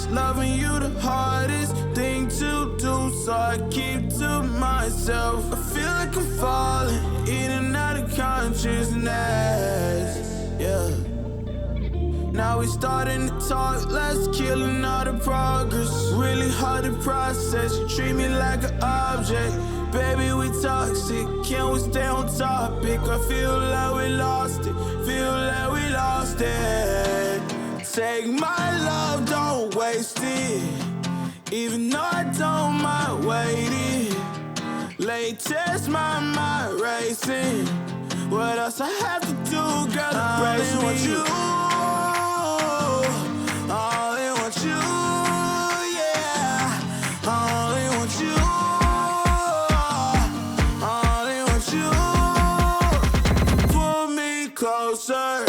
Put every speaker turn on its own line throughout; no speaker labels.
honest, loving you the hardest thing to do, so I keep to myself. I feel like I'm falling, eating out of consciousness, yeah. Now we starting to talk, let's killing all the progress. Really hard to process, you treat me like an object. Baby, we toxic, can we stay on topic? I feel like we lost it, feel like we lost it. Take my love, don't waste it, even though I don't mind waiting. Latest, my mind racing. What else I have to do, girl, to praise what you. I only want you, yeah. I only want you. I only want you. Pull me closer.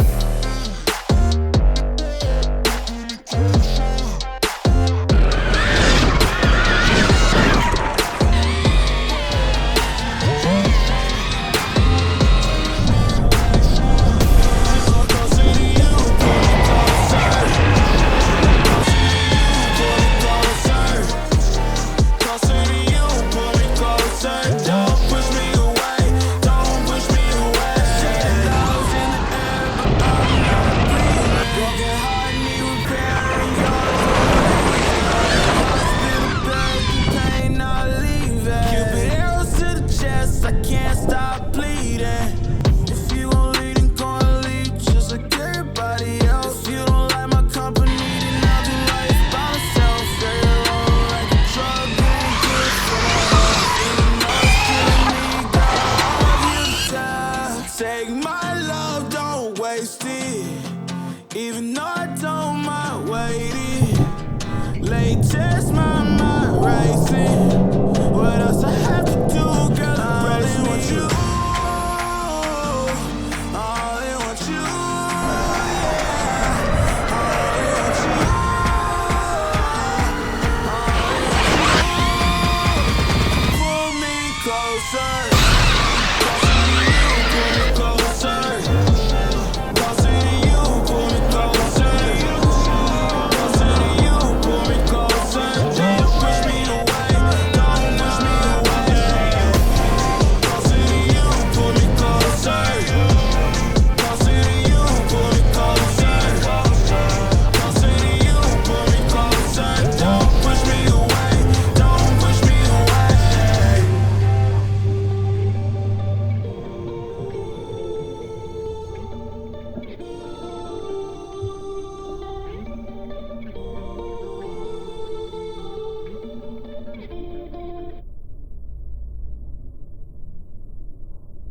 Take my love, don't waste it, even though I don't mind waiting. Latest.